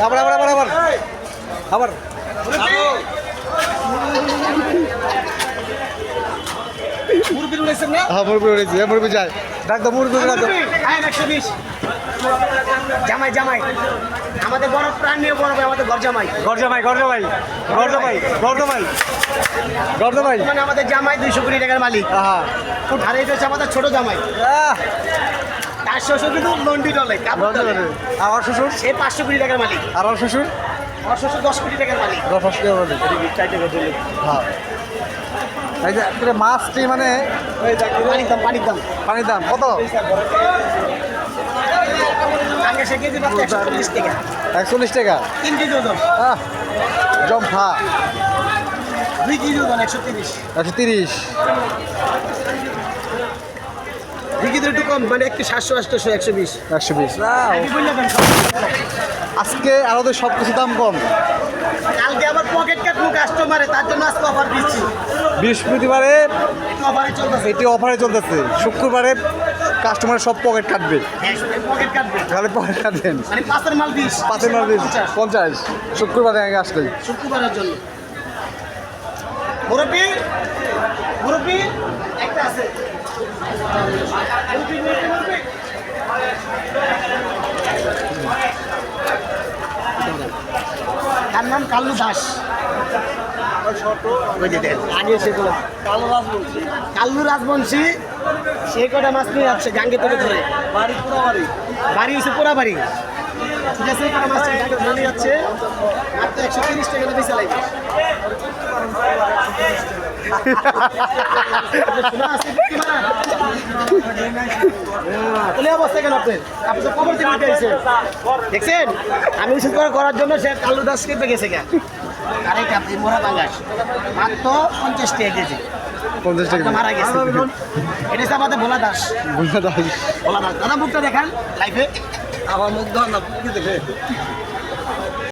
আবার আবার আবার আবার আবার মুরগি উড়েছেন না? হ্যাঁ মুরগি উড়েছি মুরগি যায় ডাক দাও মুরগি ডাক দাও হ্যাঁ 120 জামাই জামাই আমাদের বড় প্রাণ নিয়ে বড় ভাই আমাদের ঘর জামাই গরজা ভাই মানে আমাদের জামাই 200 কোটি টাকার মালিক হ্যাঁ আর এটা হচ্ছে আমাদের ছোট জামাই তার শ্বশুর কিন্তু লন্ডি ডলে আমার শ্বশুর সে 500 কোটি টাকার মালিক আর আমার শ্বশুর আমার শ্বশুর 10 কোটি টাকার মালিক 10 টাকা বলে হ্যাঁ এই যে একটা মাছটি মানে পানির দাম পানির দাম কত আগে সে কেজি মাত্র 140 টাকা 41 টাকা 3 কেজি ওজন জম্ফা 2 কেজি ওজন 130 130 2 কেজি একটু কম মানে একটু 700 800 120 আজকে আমাদের সব কিছু দাম কম কালকে আবার পকেট কাটবো কাস্টমারে তার জন্য আজকে অফার দিচ্ছি বৃহস্পতিবারে অফারে চলতেছে এটি অফারে চলতেছে শুক্রবারে কাস্টমার সব পকেট কাটবে পকেট কাটবে তাহলে পকেট কাটবেন মানে 5 এর মাল 20 5 মাস 50 শুক্রবারে আগে আসলে শুক্রবারের জন্য মুরব্বি মুরব্বি একটা আছে মুরব্বি তার নাম কাল্লু দাস আগে সেগুলো কাল্লু রাজবংশী সে কটা মাছ নিয়ে যাচ্ছে গাঙ্গে থেকে ধরে বাড়ি হচ্ছে পুরা বাড়ি ঠিক আছে কটা মাছ গাঙ্গে ধরে নিয়ে যাচ্ছে মাত্র 130 টাকা দিয়ে চালাইবে অবস্থা কেন আপনি তো খবর দিয়ে দেখছেন আমি উচিত করার জন্য সে কাল্লু দাসকে পেয়েছে গা আরে কাপড় মোড়া বাঙ্গাস মাত্র 50 টাকা কেজি 50 টাকা মারা গেছে এটা হচ্ছে আমাদের ভোলা দাস ভোলা দাস দাদা মুখটা দেখান লাইফে আমার মুখ ধর না কি দেখে